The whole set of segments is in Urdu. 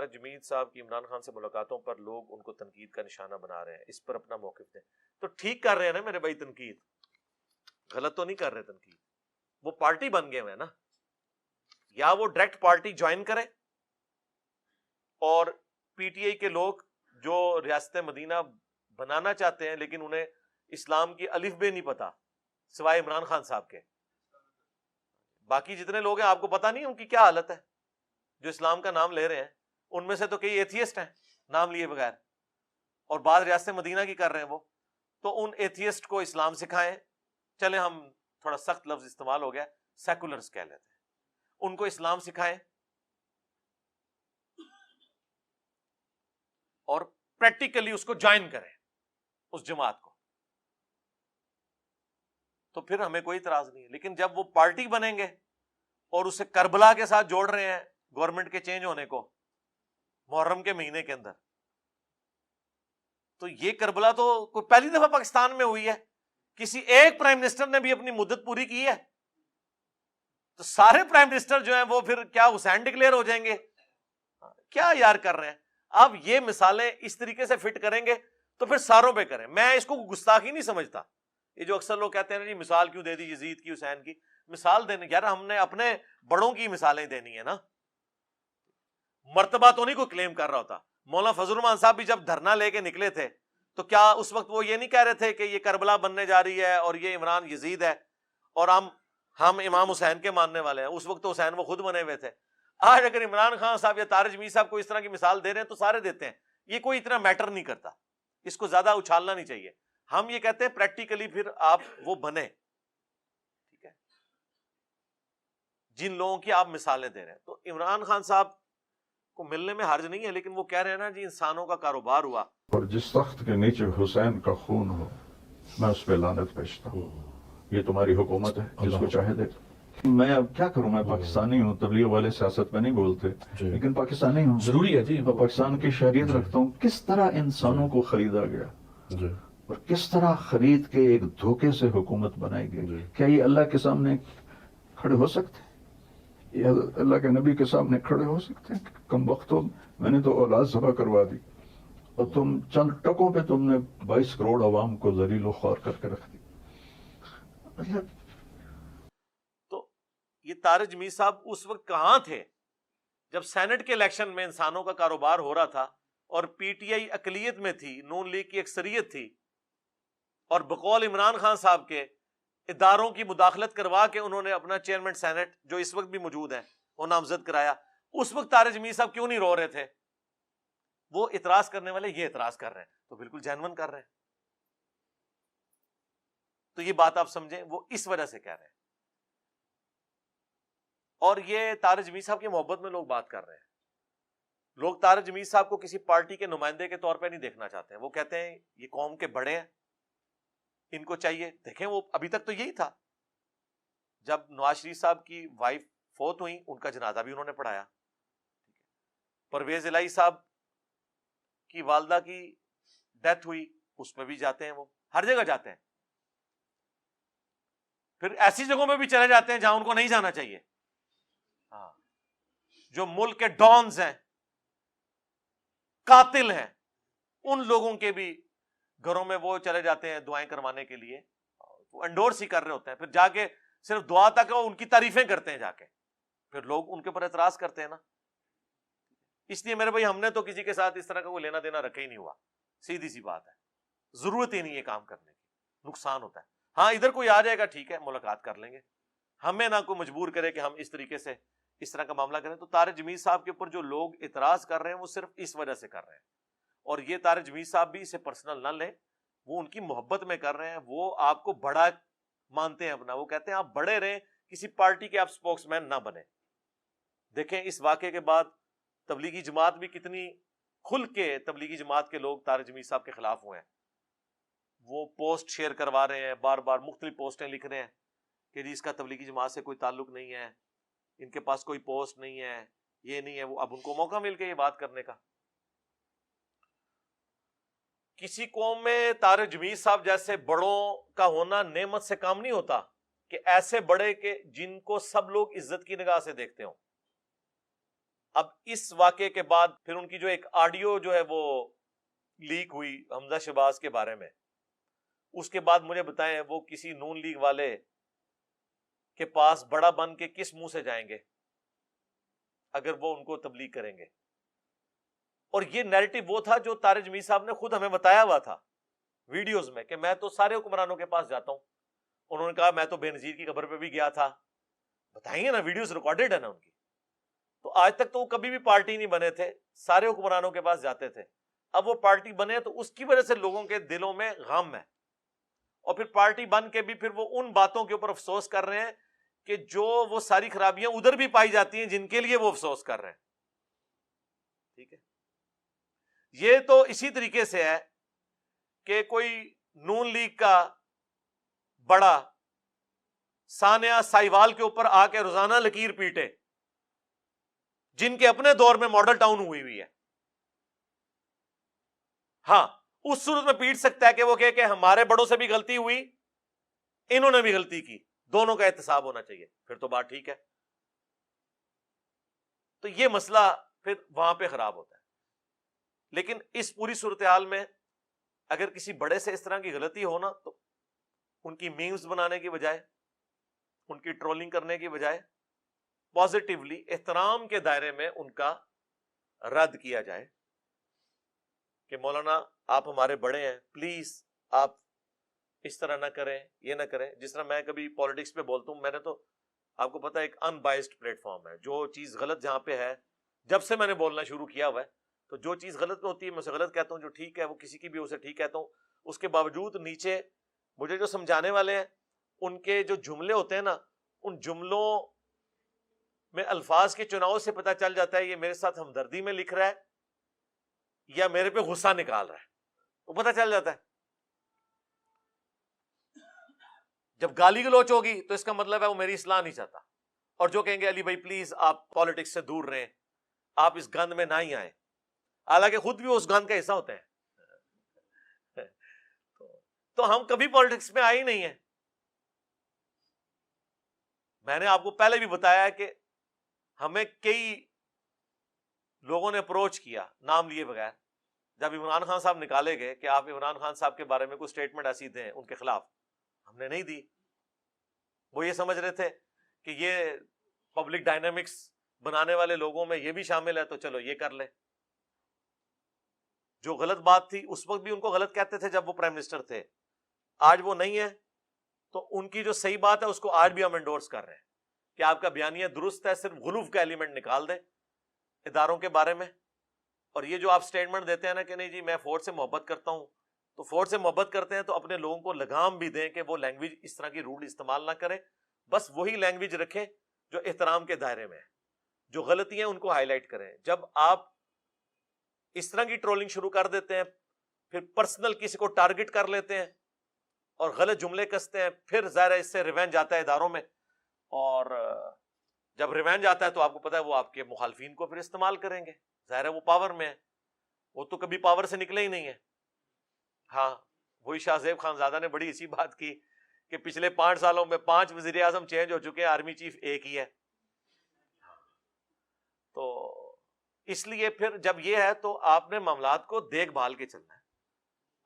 طارق جمیل صاحب کی عمران خان سے ملاقاتوں پر لوگ ان کو تنقید کا نشانہ بنا رہے ہیں، اس پر اپنا موقف دیں. تو ٹھیک کر رہے ہیں نا میرے بھائی، تنقید غلط تو نہیں کر رہے. تنقید وہ پارٹی بن گئے ہوئے نا، یا وہ ڈائریکٹ پارٹی جوائن کریں، اور پی ٹی آئی کے لوگ جو ریاست مدینہ بنانا چاہتے ہیں لیکن انہیں اسلام کی الف بے نہیں پتا سوائے عمران خان صاحب کے، باقی جتنے لوگ ہیں آپ کو پتا نہیں ان کی کیا حالت ہے جو اسلام کا نام لے رہے ہیں. ان میں سے تو کئی ایتھیسٹ ہیں نام لیے بغیر، اور بعض ریاست مدینہ کی کر رہے ہیں وہ. تو ان ایتھیسٹ کو اسلام سکھائیں، چلے ہم تھوڑا سخت لفظ استعمال ہو گیا، سیکولرز کہہ لیتے ہیں، ان کو اسلام سکھائیں اور پریکٹیکلی اس کو جوائن کریں اس جماعت کو، تو پھر ہمیں کوئی اعتراض نہیں ہے. لیکن جب وہ پارٹی بنیں گے اور اسے کربلا کے ساتھ جوڑ رہے ہیں گورنمنٹ کے چینج ہونے کو محرم کے مہینے کے اندر، تو یہ کربلا تو کوئی پہلی دفعہ پاکستان میں ہوئی ہے؟ کسی ایک پرائم منسٹر نے بھی اپنی مدت پوری کی ہے؟ تو سارے پرائم منسٹر جو ہیں وہ پھر کیا حسین ڈکلیئر ہو جائیں گے؟ کیا یار کر رہے ہیں آپ؟ یہ مثالیں اس طریقے سے فٹ کریں گے تو پھر ساروں پہ کریں. میں اس کو گستاخی نہیں سمجھتا. یہ جو اکثر لوگ کہتے ہیں جی مثال کیوں دے دی یزید کی حسین کی، مثال دینے یار ہم نے اپنے بڑوں کی مثالیں دینی ہے نا، مرتبہ تو نہیں کوئی کلیم کر رہا ہوتا. مولانا فضل الرحمان صاحب بھی جب دھرنا لے کے نکلے تھے تو کیا اس وقت وہ یہ نہیں کہہ رہے تھے کہ یہ کربلا بننے جا رہی ہے اور یہ عمران یزید ہے اور ہم امام حسین کے ماننے والے ہیں؟ اس وقت تو حسین وہ خود بنے ہوئے تھے. آج اگر عمران خان صاحب یا طارق جمیل صاحب کو اس طرح کی مثال دے رہے ہیں تو سارے دیتے ہیں. یہ کوئی اتنا میٹر نہیں کرتا، اس کو زیادہ اچھالنا نہیں چاہیے. ہم یہ کہتے ہیں پریکٹیکلی پھر آپ وہ بنے، ٹھیک ہے، جن لوگوں کی آپ مثالیں دے رہے ہیں. تو عمران خان صاحب کو ملنے میں حرج نہیں ہے، لیکن وہ کہہ رہے ہیں نا جی انسانوں کا کاروبار ہوا، اور جس تخت کے نیچے حسین کا خون ہو میں اس پہ لعنت بھیجتا ہوں. یہ تمہاری حکومت ہے، جس کو چاہے دے. میں اب کیا کروں، میں پاکستانی ہوں، تبلیغ والے سیاست میں نہیں بولتے لیکن پاکستانی ہوں، ضروری ہے جی، میں پاکستان کی شہریت رکھتا ہوں. کس طرح انسانوں کو خریدا گیا اور کس طرح خرید کے ایک دھوکے سے حکومت بنائی گئی. کیا یہ اللہ کے سامنے کھڑے ہو سکتے؟ یہ اللہ کے نبی کے سامنے کھڑے ہو سکتے ہیں؟ کم وقتوں میں نے تو اولاد ذبح کروا دی اور تم چند ٹکوں پہ تم نے 22 کروڑ عوام کو ذلیل و خوار کر کے رکھ دی. تو یہ طارق جمیل صاحب اس وقت کہاں تھے جب سینٹ کے الیکشن میں انسانوں کا کاروبار ہو رہا تھا اور پی ٹی آئی اقلیت میں تھی، نون لیگ کی اکثریت تھی، اور بقول عمران خان صاحب کے اداروں کی مداخلت کروا کے انہوں نے اپنا چیئرمین سینٹ جو اس وقت بھی موجود ہیں وہ نامزد کرایا. اس وقت طارق جمیل صاحب کیوں نہیں رو رہے تھے؟ وہ اعتراض کرنے والے یہ اعتراض کر رہے ہیں تو بالکل جینون کر رہے ہیں. تو یہ بات آپ سمجھیں، وہ اس وجہ سے کہہ رہے ہیں. اور یہ طارق جمیل صاحب کی محبت میں لوگ بات کر رہے ہیں. لوگ طارق جمیل صاحب کو کسی پارٹی کے نمائندے کے طور پہ نہیں دیکھنا چاہتے ہیں. وہ کہتے ہیں یہ قوم کے بڑے ہیں، ان کو چاہیے. دیکھیں وہ ابھی تک تو یہی تھا. جب نواز شریف صاحب کی وائف فوت ہوئی ان کا جنازہ بھی انہوں نے پڑھایا. پرویز الہی صاحب کی والدہ کی ڈیتھ ہوئی اس میں بھی جاتے ہیں، وہ ہر جگہ جاتے ہیں. پھر ایسی جگہوں میں بھی چلے جاتے ہیں جہاں ان کو نہیں جانا چاہیے. ہاں، جو ملک کے ڈانز ہیں، قاتل ہیں، ان لوگوں کے بھی گھروں میں وہ چلے جاتے ہیں دعائیں کروانے کے لیے. وہ انڈورس ہی کر رہے ہوتے ہیں، پھر جا کے صرف دعا تک ان کی تعریفیں کرتے ہیں جا کے. پھر لوگ ان کے اوپر اعتراض کرتے ہیں نا. اس لیے میرے بھائی ہم نے تو کسی کے ساتھ اس طرح کا کوئی لینا دینا رکھا ہی نہیں ہوا. سیدھی سی بات ہے، ضرورت ہی نہیں ہے کام کرنے کی، نقصان ہوتا ہے. ہاں ادھر کوئی آ جائے گا ٹھیک ہے، ملاقات کر لیں گے. ہمیں نہ کوئی مجبور کرے کہ ہم اس طریقے سے اس طرح کا معاملہ کریں. تو طارق جمیل صاحب کے اوپر جو لوگ اعتراض کر رہے ہیں وہ صرف اس وجہ سے کر رہے ہیں. اور یہ طارق جمیل صاحب بھی اسے پرسنل نہ لیں، وہ ان کی محبت میں کر رہے ہیں. وہ آپ کو بڑا مانتے ہیں اپنا، وہ کہتے ہیں آپ بڑے رہیں، کسی پارٹی کے آپ سپوکس مین نہ بنے. دیکھیں اس واقعے کے بعد تبلیغی جماعت بھی کتنی کھل کے تبلیغی جماعت کے لوگ طارق جمیل صاحب کے خلاف ہوئے ہیں. وہ پوسٹ شیئر کروا رہے ہیں، بار بار مختلف پوسٹیں لکھ رہے ہیں کہ جی اس کا تبلیغی جماعت سے کوئی تعلق نہیں ہے، ان کے پاس کوئی پوسٹ نہیں ہے، یہ نہیں ہے وہ. اب ان کو موقع مل کے یہ بات کرنے کا. کسی قوم میں طارق جمیل صاحب جیسے بڑوں کا ہونا نعمت سے کام نہیں ہوتا کہ ایسے بڑے کہ جن کو سب لوگ عزت کی نگاہ سے دیکھتے ہوں. اب اس واقعے کے بعد پھر ان کی جو ایک آڈیو جو ہے وہ لیک ہوئی حمزہ شہباز کے بارے میں، اس کے بعد مجھے بتائیں وہ کسی نون لیگ والے کے پاس بڑا بن کے کس منہ سے جائیں گے اگر وہ ان کو تبلیغ کریں گے؟ اور یہ نیریٹو وہ تھا جو طارق جمیل صاحب نے خود ہمیں بتایا ہوا تھا ویڈیوز میں کہ میں تو سارے حکمرانوں کے پاس جاتا ہوں. انہوں نے کہا میں تو بے نظیر کی قبر پہ بھی گیا تھا. بتائیں گے نا، ویڈیوز ریکارڈڈ ہے نا ان کی. تو آج تک تو وہ کبھی بھی پارٹی نہیں بنے تھے، سارے حکمرانوں کے پاس جاتے تھے. اب وہ پارٹی بنے تو اس کی وجہ سے لوگوں کے دلوں میں غم ہے، اور پھر پارٹی بن کے بھی پھر وہ ان باتوں کے اوپر افسوس کر رہے ہیں کہ جو وہ ساری خرابیاں ادھر بھی پائی جاتی ہیں جن کے لیے وہ افسوس کر رہے ہیں. ٹھیک ہے، یہ تو اسی طریقے سے ہے کہ کوئی نون لیگ کا بڑا سانیہ سائیوال کے اوپر آ کے روزانہ لکیر پیٹے، جن کے اپنے دور میں ماڈل ٹاؤن ہوئی ہے. ہاں اس صورت میں پیٹ سکتا ہے کہ وہ کہے کہ ہمارے بڑوں سے بھی غلطی ہوئی، انہوں نے بھی غلطی کی، دونوں کا احتساب ہونا چاہیے، پھر تو بات ٹھیک ہے. تو یہ مسئلہ پھر وہاں پہ خراب ہوتا ہے. لیکن اس پوری صورتحال میں اگر کسی بڑے سے اس طرح کی غلطی ہو نا، تو ان کی میمز بنانے کی بجائے، ان کی ٹرولنگ کرنے کی بجائے پازیٹیولی احترام کے دائرے میں ان کا رد کیا جائے کہ مولانا آپ ہمارے بڑے ہیں، پلیز آپ اس طرح نہ کریں، یہ نہ کریں. جس طرح میں کبھی پالیٹکس پہ بولتا ہوں، میں نے تو آپ کو پتا ہے ایک ان بائسڈ پلیٹ فارم ہے، جو چیز غلط جہاں پہ ہے، جب سے میں نے بولنا شروع کیا ہوا ہے تو جو چیز غلط ہوتی ہے میں اسے غلط کہتا ہوں، جو ٹھیک ہے وہ کسی کی بھی اسے ٹھیک کہتا ہوں. اس کے باوجود نیچے مجھے جو سمجھانے والے ہیں ان کے جو جملے ہوتے ہیں نا، ان جملوں میں الفاظ کے چناؤ سے پتہ چل جاتا ہے یہ میرے ساتھ ہمدردی میں لکھ رہا ہے یا میرے پہ غصہ نکال رہا ہے، وہ پتہ چل جاتا ہے. جب گالی گلوچ ہوگی تو اس کا مطلب ہے وہ میری اصلاح نہیں چاہتا، اور جو کہیں گے علی بھائی پلیز آپ پالیٹکس سے دور رہیں، آپ اس گند میں نہ ہی آئیں، حالانکہ خود بھی اس گند کا حصہ ہوتے ہیں. تو ہم کبھی پالیٹکس میں آئے ہی نہیں ہیں. میں نے آپ کو پہلے بھی بتایا ہے کہ ہمیں کئی لوگوں نے اپروچ کیا نام لیے بغیر، جب عمران خان صاحب نکالے گئے کہ آپ عمران خان صاحب کے بارے میں کوئی سٹیٹمنٹ ایسی دیں ان کے خلاف، ہم نے نہیں دی. وہ یہ سمجھ رہے تھے کہ یہ پبلک ڈائنامکس بنانے والے لوگوں میں یہ بھی شامل ہے تو چلو یہ کر لے. جو غلط بات تھی اس وقت بھی ان کو غلط کہتے تھے جب وہ پرائم منسٹر تھے، آج وہ نہیں ہے تو ان کی جو صحیح بات ہے اس کو آج بھی ہم انڈورس کر رہے ہیں کہ آپ کا بیانیہ درست ہے، صرف غلوف کا ایلیمنٹ نکال دیں اداروں کے بارے میں. اور یہ جو آپ سٹیٹمنٹ دیتے ہیں نا کہ نہیں جی میں فوج سے محبت کرتا ہوں، تو فوج سے محبت کرتے ہیں تو اپنے لوگوں کو لگام بھی دیں کہ وہ لینگویج اس طرح کی روڈ استعمال نہ کریں، بس وہی لینگویج رکھیں جو احترام کے دائرے میں ہے. جو غلطیاں ان کو ہائی لائٹ کریں. جب آپ اس طرح کی ٹرولنگ شروع کر دیتے ہیں، پھر پرسنل کسی کو ٹارگٹ کر لیتے ہیں اور غلط جملے کستے ہیں، پھر ظاہر ہے اس سے ریونج آتا ہے اداروں میں، اور جب ریونج آتا ہے تو آپ کو پتا ہے وہ آپ کے مخالفین کو پھر استعمال کریں گے. ظاہر ہے وہ پاور میں ہے، وہ تو کبھی پاور سے نکلے ہی نہیں ہے. ہاں وہی شاہ زیب خانزادہ نے بڑی اسی بات کی کہ پچھلے 5 سالوں میں 5 وزیر اعظم چینج ہو چکے ہیں، آرمی چیف ایک ہی ہے. تو اس لیے پھر جب یہ ہے تو آپ نے معاملات کو دیکھ بھال کے چلنا ہے.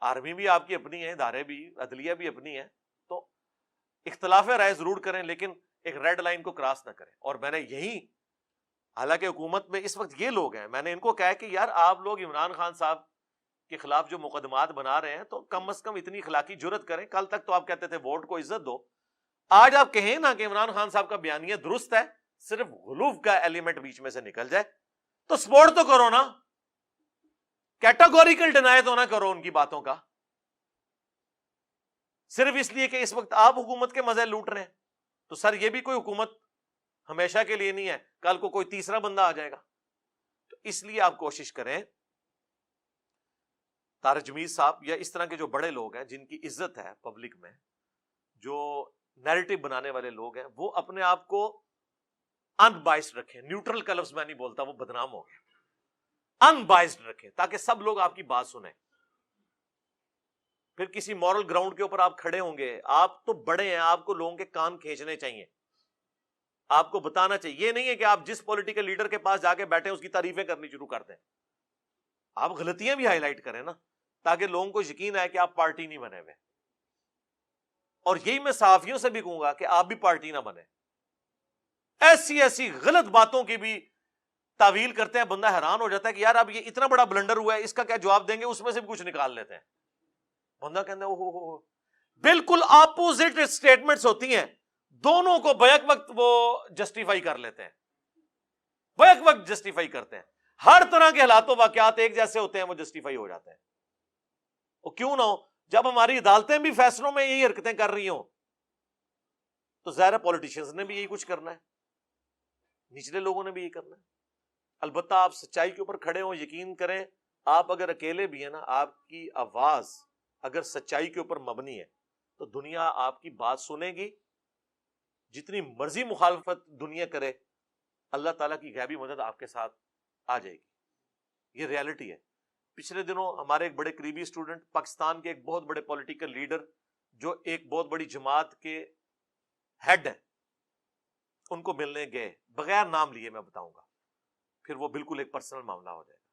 آرمی بھی آپ کی اپنی ہے، ادارے بھی، عدلیہ بھی اپنی ہے، تو اختلاف رائے ضرور کریں لیکن ایک ریڈ لائن کو کراس نہ کریں. اور میں نے یہی، حالانکہ حکومت میں اس وقت یہ لوگ ہیں، میں نے ان کو کہا کہ یار آپ لوگ عمران خان صاحب کے خلاف جو مقدمات بنا رہے ہیں تو کم از کم اتنی اخلاقی جرت کریں. کل تک تو آپ کہتے تھے ووٹ کو عزت دو، آج آپ کہیں نا کہ عمران خان صاحب کا بیانیہ درست ہے، صرف غلوف کا ایلیمنٹ بیچ میں سے نکل جائے تو سپورٹ تو کرو نا، کیٹاگوریکل ڈینائی تو نہ کرو ان کی باتوں کا، صرف اس لیے کہ اس وقت آپ حکومت کے مزے لوٹ رہے ہیں. تو سر یہ بھی کوئی حکومت ہمیشہ کے لیے نہیں ہے، کل کو کوئی تیسرا بندہ آ جائے گا. تو اس لیے آپ کوشش کریں طارق جمیل صاحب یا اس طرح کے جو بڑے لوگ ہیں جن کی عزت ہے پبلک میں، جو نیریٹو بنانے والے لوگ ہیں، وہ اپنے آپ کو ان بائسڈ رکھیں. نیوٹرل کا لفظ میں نہیں بولتا، وہ بدنام ہو گیا. ان بائسڈ رکھیں تاکہ سب لوگ آپ کی بات سنیں. پھر کسی مورل گراؤنڈ کے اوپر آپ کھڑے ہوں گے، آپ تو بڑے ہیں، آپ کو لوگوں کے کان کھینچنے چاہیے. آپ کو بتانا چاہیے. یہ نہیں ہے کہ آپ جس پولیٹیکل لیڈر کے پاس جا کے بیٹھے اس کی تعریفیں کرنی شروع کر دیں. آپ غلطیاں بھی ہائی لائٹ کریں نا, تاکہ لوگوں کو یقین آئے کہ آپ پارٹی نہیں بنے ہوئے. اور یہی میں صحافیوں سے بھی کہوں گا کہ آپ بھی پارٹی نہ بنے. ایسی ایسی غلط باتوں کی بھی تعویل کرتے ہیں, بندہ حیران ہو جاتا ہے کہ یار اب یہ اتنا بڑا بلنڈر ہوا ہے, اس کا کیا جواب دیں گے, اس میں سے بھی کچھ نکال لیتے ہیں. بندہ کہتا ہے اوہ, بالکل اپوزٹ اسٹیٹمنٹس ہوتی ہیں, دونوں کو بیک وقت وہ جسٹیفائی کر لیتے ہیں, بیک وقت جسٹیفائی کرتے ہیں. ہر طرح کے حالات و واقعات ایک جیسے ہوتے ہیں, وہ جسٹیفائی ہو جاتے ہیں. وہ کیوں نہ ہو, جب ہماری عدالتیں بھی فیصلوں میں یہی حرکتیں کر رہی ہوں تو ظاہر ہے پولیٹیشنز نے بھی یہی کچھ کرنا ہے, نچلے لوگوں نے بھی یہی کرنا ہے. البتہ آپ سچائی کے اوپر کھڑے ہوں, یقین کریں آپ اگر اکیلے بھی ہیں نا, آپ کی آواز اگر سچائی کے اوپر مبنی ہے تو دنیا آپ کی بات سنے گی. جتنی مرضی مخالفت دنیا کرے, اللہ تعالیٰ کی غیبی مدد آپ کے ساتھ آ جائے گی. یہ ریالٹی ہے. پچھلے دنوں ہمارے ایک بڑے قریبی اسٹوڈنٹ, پاکستان کے ایک بہت بڑے پولیٹیکل لیڈر جو ایک بہت بڑی جماعت کے ہیڈ ہیں, ان کو ملنے گئے. بغیر نام لیے میں بتاؤں گا, پھر وہ بالکل ایک پرسنل معاملہ ہو جائے گا.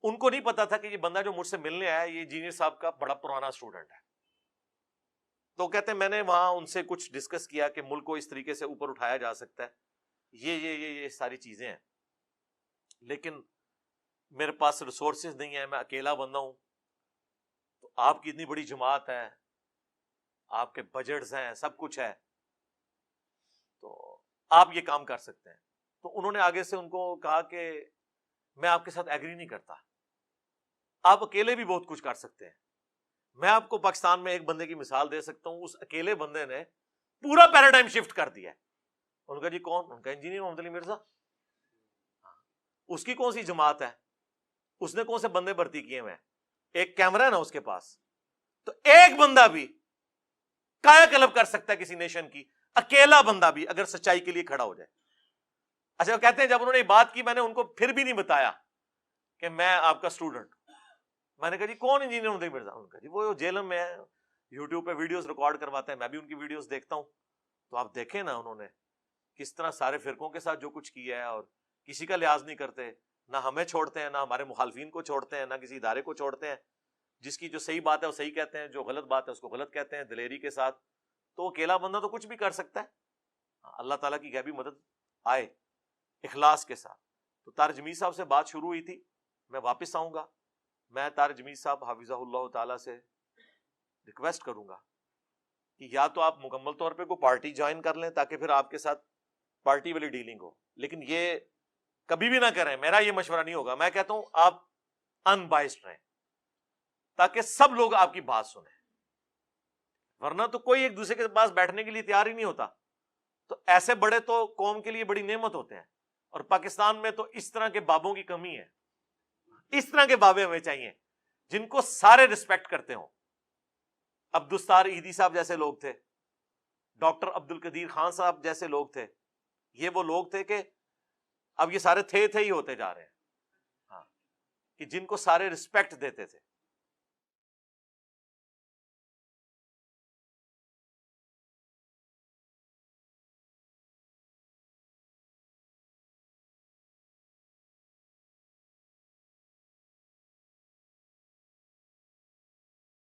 ان کو نہیں پتا تھا کہ یہ بندہ جو مجھ سے ملنے آیا یہ انجینئر صاحب کا بڑا پرانا اسٹوڈنٹ ہے. تو کہتے ہیں میں نے وہاں ان سے کچھ ڈسکس کیا کہ ملک کو اس طریقے سے اوپر اٹھایا جا سکتا ہے, یہ ساری چیزیں ہیں, لیکن میرے پاس ریسورسز نہیں ہیں, میں اکیلا بندہ ہوں. تو آپ کی اتنی بڑی جماعت ہے, آپ کے بجٹس ہیں, سب کچھ ہے, تو آپ یہ کام کر سکتے ہیں. تو انہوں نے آگے سے ان کو کہا کہ میں آپ کے ساتھ ایگری نہیں کرتا, آپ اکیلے بھی بہت کچھ کر سکتے ہیں. میں آپ کو پاکستان میں ایک بندے کی مثال دے سکتا ہوں, اس اکیلے بندے نے پورا پیراڈائم شفٹ کر دیا ہے. ان کا جی کون؟ ان کا انجینئر محمد علی مرزا. اس کی کون سی جماعت ہے, اس نے کون سے بندے بھرتی کیے ہوئے ہیں, ایک کیمرہ ہے نا اس کے پاس. تو ایک بندہ بھی کایا کلب کر سکتا ہے کسی نیشن کی, اکیلا بندہ بھی اگر سچائی کے لیے کھڑا ہو جائے. اچھا, وہ کہتے ہیں جب انہوں نے یہ بات کی میں نے ان کو پھر بھی نہیں بتایا کہ میں آپ کا اسٹوڈنٹ. میں نے کہا جی کون انجینئر محمد علی مرزا؟ ان کا جی وہ جیلم میں ہے, یوٹیوب پہ ویڈیوز ریکارڈ کرواتے ہیں, میں بھی ان کی ویڈیوز دیکھتا ہوں. تو آپ دیکھیں نا انہوں نے کس طرح سارے فرقوں کے ساتھ جو کچھ کیا ہے, اور کسی کا لحاظ نہیں کرتے, نہ ہمیں چھوڑتے ہیں, نہ ہمارے مخالفین کو چھوڑتے ہیں, نہ کسی ادارے کو چھوڑتے ہیں. جس کی جو صحیح بات ہے وہ صحیح کہتے ہیں, جو غلط بات ہے اس کو غلط کہتے ہیں, دلیری کے ساتھ. تو اکیلا بندہ تو کچھ بھی کر سکتا ہے, اللہ تعالیٰ کی غیبی مدد آئے اخلاص کے ساتھ. تو طارق جمیل صاحب سے بات شروع ہوئی تھی, میں واپس آؤں گا, میں طارق جمیل صاحب حفظہ اللہ تعالیٰ سے ریکویسٹ کروں گا کہ یا تو آپ مکمل طور پہ کوئی پارٹی جوائن کر لیں تاکہ پھر آپ کے ساتھ پارٹی والی ڈیلنگ ہو, لیکن یہ کبھی بھی نہ کریں, میرا یہ مشورہ نہیں ہوگا. میں کہتا ہوں آپ ان بائسڈ رہیں تاکہ سب لوگ آپ کی بات سنیں, ورنہ تو کوئی ایک دوسرے کے پاس بیٹھنے کے لیے تیار ہی نہیں ہوتا. تو ایسے بڑے تو قوم کے لیے بڑی نعمت ہوتے ہیں, اور پاکستان میں تو اس طرح کے بابوں کی کمی ہے. اس طرح کے بابے ہمیں چاہیے جن کو سارے ریسپیکٹ کرتے ہوں. عبدالستار ایدی صاحب جیسے لوگ تھے, ڈاکٹر عبد القدیر خان صاحب جیسے لوگ تھے. یہ وہ لوگ تھے کہ اب یہ سارے تھے ہی ہوتے جا رہے ہیں, ہاں, کہ جن کو سارے ریسپیکٹ دیتے تھے.